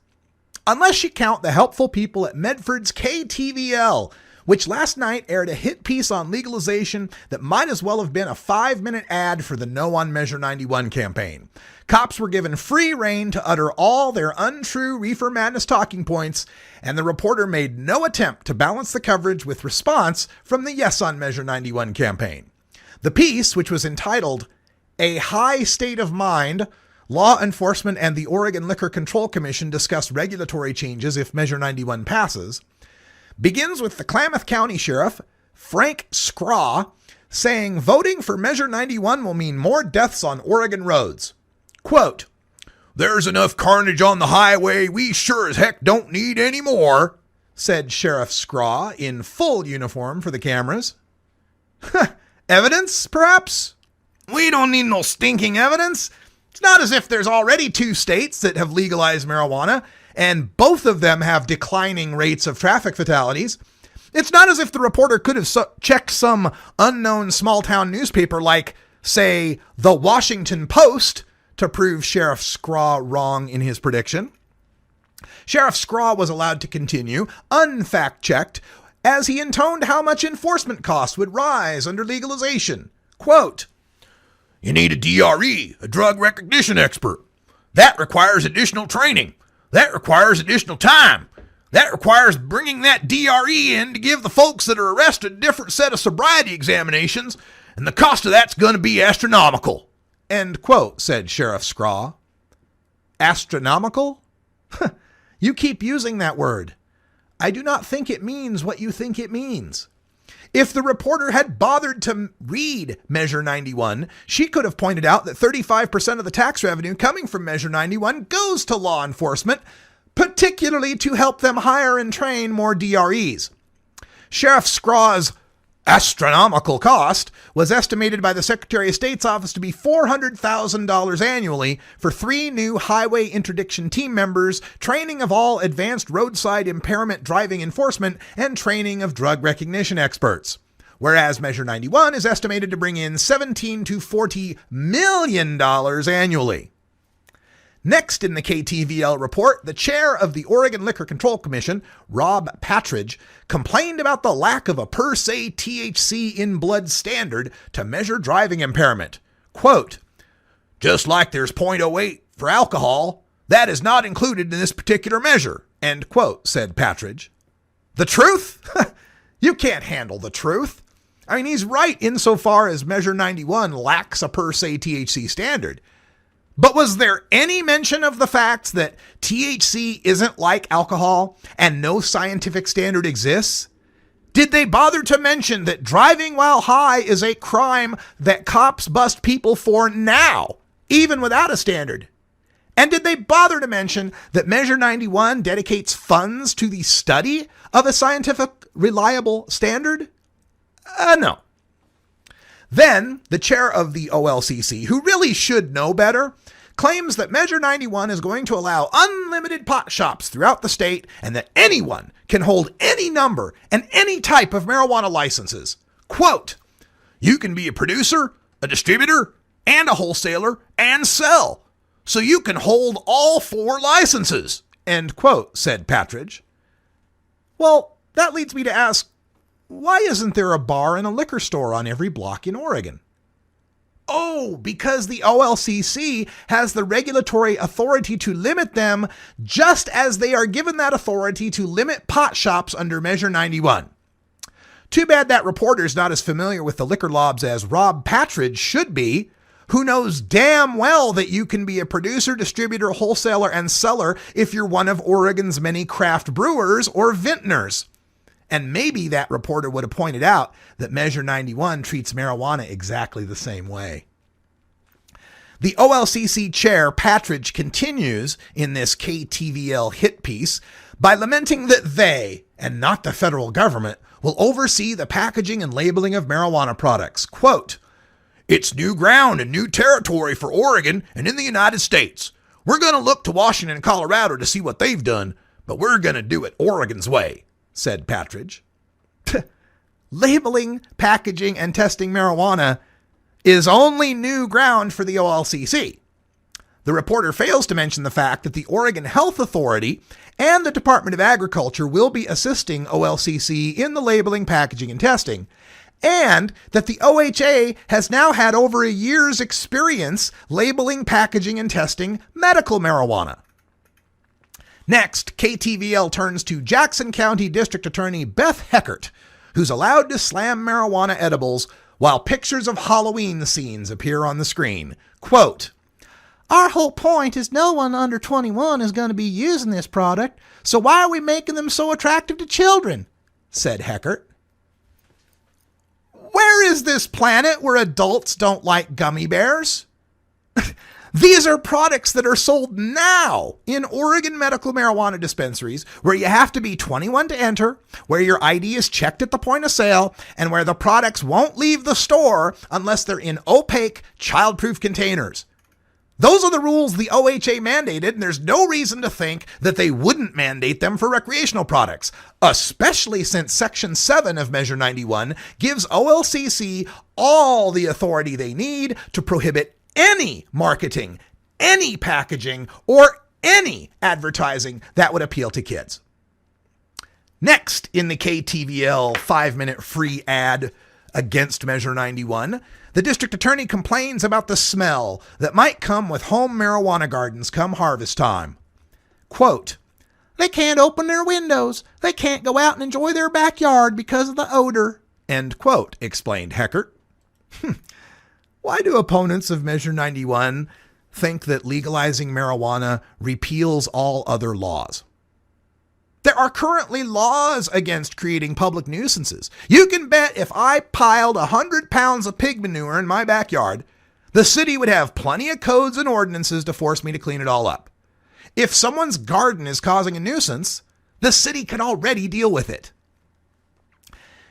Unless you count the helpful people at Medford's KTVL, which last night aired a hit piece on legalization that might as well have been a 5-minute ad for the No on Measure 91 campaign. Cops were given free rein to utter all their untrue reefer madness talking points, and the reporter made no attempt to balance the coverage with response from the Yes on Measure 91 campaign. The piece, which was entitled A High State of Mind, Law Enforcement and the Oregon Liquor Control Commission discuss regulatory changes if Measure 91 passes, begins with the Klamath County Sheriff, Frank Scraw, saying voting for Measure 91 will mean more deaths on Oregon roads. Quote, "There's enough carnage on the highway, we sure as heck don't need any more," said Sheriff Scraw in full uniform for the cameras. Evidence, perhaps? We don't need no stinking evidence. It's not as if there's already 2 states that have legalized marijuana, and both of them have declining rates of traffic fatalities. It's not as if the reporter could have checked some unknown small-town newspaper like, say, the Washington Post to prove Sheriff Scraw wrong in his prediction. Sheriff Scraw was allowed to continue, unfact-checked, as he intoned how much enforcement costs would rise under legalization. Quote, "You need a DRE, a drug recognition expert. That requires additional training. That requires additional time. That requires bringing that DRE in to give the folks that are arrested a different set of sobriety examinations, and the cost of that's going to be astronomical." End quote, said Sheriff Scraw. Astronomical? You keep using that word. I do not think it means what you think it means. If the reporter had bothered to read Measure 91, she could have pointed out that 35% of the tax revenue coming from Measure 91 goes to law enforcement, particularly to help them hire and train more DREs. Sheriff Scraw's astronomical cost was estimated by the Secretary of State's office to be $400,000 annually for 3 new highway interdiction team members, training of all advanced roadside impairment driving enforcement, and training of drug recognition experts. Whereas Measure 91 is estimated to bring in $17 to $40 million annually. Next in the KTVL report, the chair of the Oregon Liquor Control Commission, Rob Patridge, complained about the lack of a per se THC in blood standard to measure driving impairment. Quote, "Just like there's .08 for alcohol, that is not included in this particular measure," end quote, said Patridge. The truth? You can't handle the truth. I mean, he's right insofar as Measure 91 lacks a per se THC standard. But was there any mention of the fact that THC isn't like alcohol and no scientific standard exists? Did they bother to mention that driving while high is a crime that cops bust people for now, even without a standard? And did they bother to mention that Measure 91 dedicates funds to the study of a scientific, reliable standard? No. Then, the chair of the OLCC, who really should know better, claims that Measure 91 is going to allow unlimited pot shops throughout the state and that anyone can hold any number and any type of marijuana licenses. Quote, "You can be a producer, a distributor, and a wholesaler and sell. So you can hold all 4 licenses," end quote, said Patridge. Well, that leads me to ask, why isn't there a bar and a liquor store on every block in Oregon? Oh, because the OLCC has the regulatory authority to limit them, just as they are given that authority to limit pot shops under Measure 91. Too bad that reporter's not as familiar with the liquor laws as Rob Patridge should be, who knows damn well that you can be a producer, distributor, wholesaler, and seller if you're one of Oregon's many craft brewers or vintners. And maybe that reporter would have pointed out that Measure 91 treats marijuana exactly the same way. The OLCC chair, Patridge, continues in this KTVL hit piece by lamenting that they, and not the federal government, will oversee the packaging and labeling of marijuana products. Quote, "It's new ground and new territory for Oregon and in the United States. We're going to look to Washington and Colorado to see what they've done, but we're going to do it Oregon's way," said Patridge. Labeling, packaging, and testing marijuana is only new ground for the OLCC. The reporter fails to mention the fact that the Oregon Health Authority and the Department of Agriculture will be assisting OLCC in the labeling, packaging, and testing, and that the OHA has now had over a year's experience labeling, packaging, and testing medical marijuana. Next, KTVL turns to Jackson County District Attorney Beth Heckert, who's allowed to slam marijuana edibles while pictures of Halloween scenes appear on the screen. Quote, "Our whole point is no one under 21 is going to be using this product, so why are we making them so attractive to children?" said Heckert. Where is this planet where adults don't like gummy bears? These are products that are sold now in Oregon medical marijuana dispensaries where you have to be 21 to enter, where your ID is checked at the point of sale, and where the products won't leave the store unless they're in opaque, child-proof containers. Those are the rules the OHA mandated, and there's no reason to think that they wouldn't mandate them for recreational products, especially since Section 7 of Measure 91 gives OLCC all the authority they need to prohibit any marketing, any packaging, or any advertising that would appeal to kids. Next in the KTVL 5-minute free ad against Measure 91, the district attorney complains about the smell that might come with home marijuana gardens come harvest time. Quote, "They can't open their windows. They can't go out and enjoy their backyard because of the odor," end quote, explained Heckert. Why do opponents of Measure 91 think that legalizing marijuana repeals all other laws? There are currently laws against creating public nuisances. You can bet if I piled 100 pounds of pig manure in my backyard, the city would have plenty of codes and ordinances to force me to clean it all up. If someone's garden is causing a nuisance, the city can already deal with it.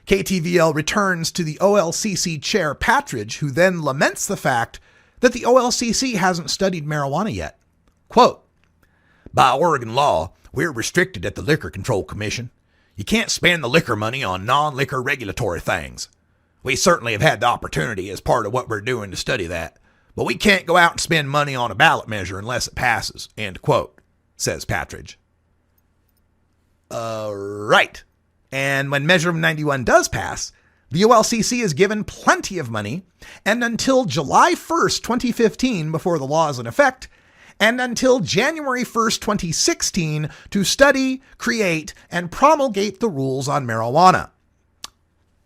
KTVL returns to the OLCC chair, Patridge, who then laments the fact that the OLCC hasn't studied marijuana yet. Quote, "By Oregon law, we're restricted at the Liquor Control Commission. You can't spend the liquor money on non-liquor regulatory things. We certainly have had the opportunity as part of what we're doing to study that, but we can't go out and spend money on a ballot measure unless it passes," end quote, says Patridge. Right. And when Measure 91 does pass, the OLCC is given plenty of money, and until July 1st, 2015, before the law is in effect, and until January 1st, 2016, to study, create, and promulgate the rules on marijuana.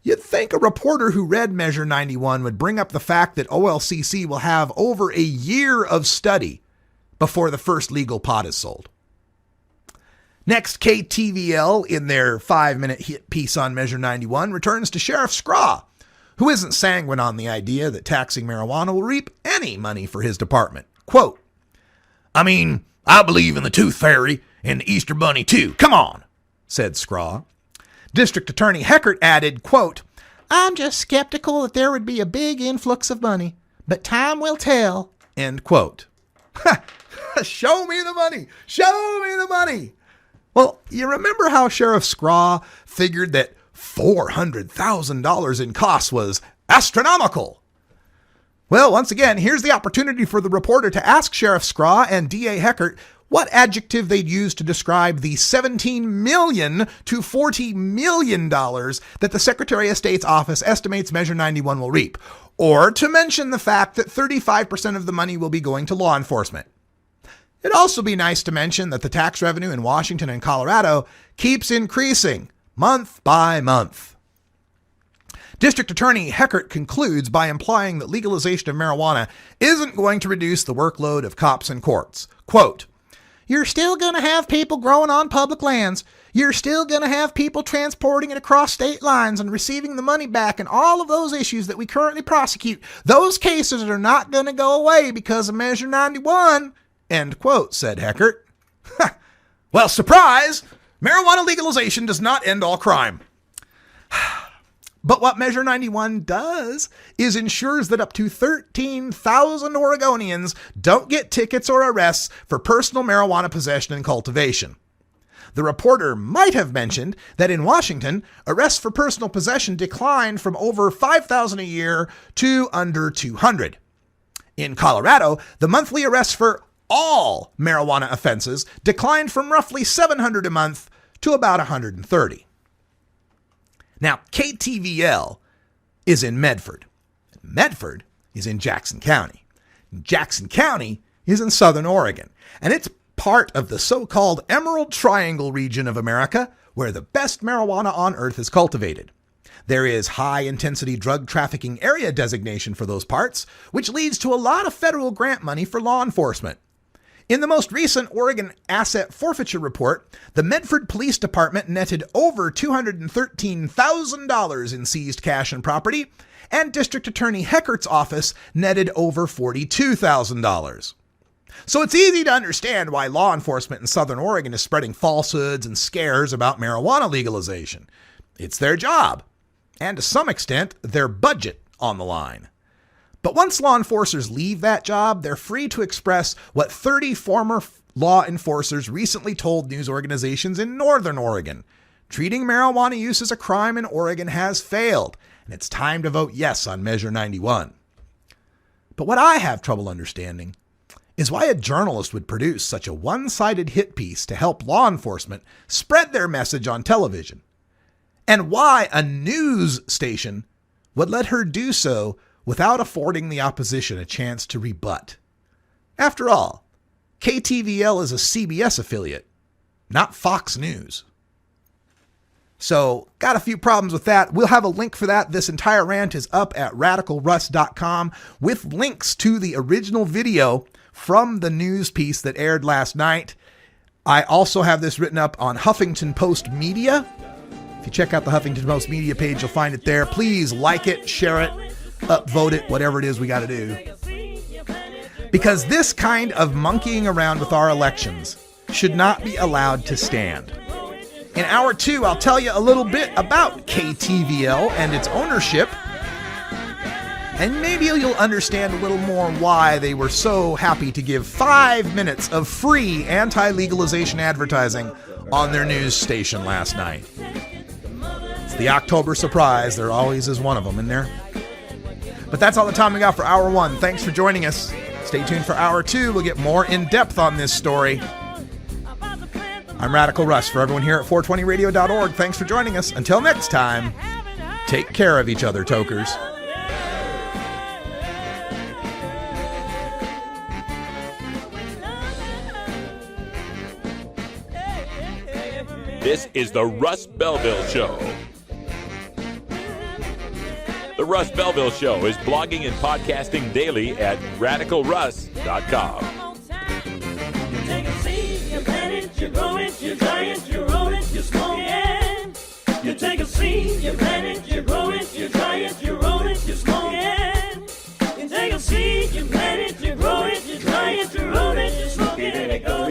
You'd think a reporter who read Measure 91 would bring up the fact that OLCC will have over a year of study before the first legal pot is sold. Next, KTVL, in their 5-minute hit piece on Measure 91, returns to Sheriff Scraw, who isn't sanguine on the idea that taxing marijuana will reap any money for his department. Quote, "I mean, I believe in the Tooth Fairy and the Easter Bunny too. Come on," said Scraw. District Attorney Heckert added, quote, "I'm just skeptical that there would be a big influx of money, but time will tell," end quote. Show me the money. Show me the money. Well, you remember how Sheriff Scraw figured that $400,000 in costs was astronomical? Well, once again, here's the opportunity for the reporter to ask Sheriff Scraw and DA Heckert what adjective they'd use to describe the $17 million to $40 million that the Secretary of State's office estimates Measure 91 will reap, or to mention the fact that 35% of the money will be going to law enforcement. It'd also be nice to mention that the tax revenue in Washington and Colorado keeps increasing month by month. District Attorney Heckert concludes by implying that legalization of marijuana isn't going to reduce the workload of cops and courts. Quote, "You're still going to have people growing on public lands. You're still going to have people transporting it across state lines and receiving the money back, and all of those issues that we currently prosecute. Those cases are not going to go away because of Measure 91, end quote," said Heckert. Well, surprise! Marijuana legalization does not end all crime. But what Measure 91 does is ensures that up to 13,000 Oregonians don't get tickets or arrests for personal marijuana possession and cultivation. The reporter might have mentioned that in Washington, arrests for personal possession declined from over 5,000 a year to under 200. In Colorado, the monthly arrests for all marijuana offenses declined from roughly 700 a month to about 130. Now, KTVL is in Medford. Medford is in Jackson County. Jackson County is in southern Oregon, and it's part of the so-called Emerald Triangle region of America, where the best marijuana on earth is cultivated. There is high-intensity drug trafficking area designation for those parts, which leads to a lot of federal grant money for law enforcement. In the most recent Oregon Asset Forfeiture Report, the Medford Police Department netted over $213,000 in seized cash and property, and District Attorney Heckert's office netted over $42,000. So it's easy to understand why law enforcement in Southern Oregon is spreading falsehoods and scares about marijuana legalization. It's their job, and to some extent, their budget on the line. But once law enforcers leave that job, they're free to express what 30 former law enforcers recently told news organizations in Northern Oregon. Treating marijuana use as a crime in Oregon has failed, and it's time to vote yes on Measure 91. But what I have trouble understanding is why a journalist would produce such a one-sided hit piece to help law enforcement spread their message on television, and why a news station would let her do so without affording the opposition a chance to rebut. After all, KTVL is a CBS affiliate, not Fox News. So, got a few problems with that. We'll have a link for that. This entire rant is up at radicalruss.com with links to the original video from the news piece that aired last night. I also have this written up on Huffington Post Media. If you check out the Huffington Post Media page, you'll find it there. Please like it, share it, upvote it, whatever it is we got to do. Because this kind of monkeying around with our elections should not be allowed to stand. In Hour 2, I'll tell you a little bit about KTVL and its ownership, and maybe you'll understand a little more why they were so happy to give 5 minutes of free anti-legalization advertising on their news station last night. It's the October surprise. There always is one of them in there. But that's all the time we got for Hour 1. Thanks for joining us. Stay tuned for Hour 2. We'll get more in depth on this story. I'm Radical Russ. For everyone here at 420radio.org, thanks for joining us. Until next time, take care of each other, tokers. This is the Russ Belville Show. The Russ Belville Show is blogging and podcasting daily at radicalruss.com. You take a seed, you plant it, you grow it, you dry it, you roll it, you smoke it. You take a seed, you plant it,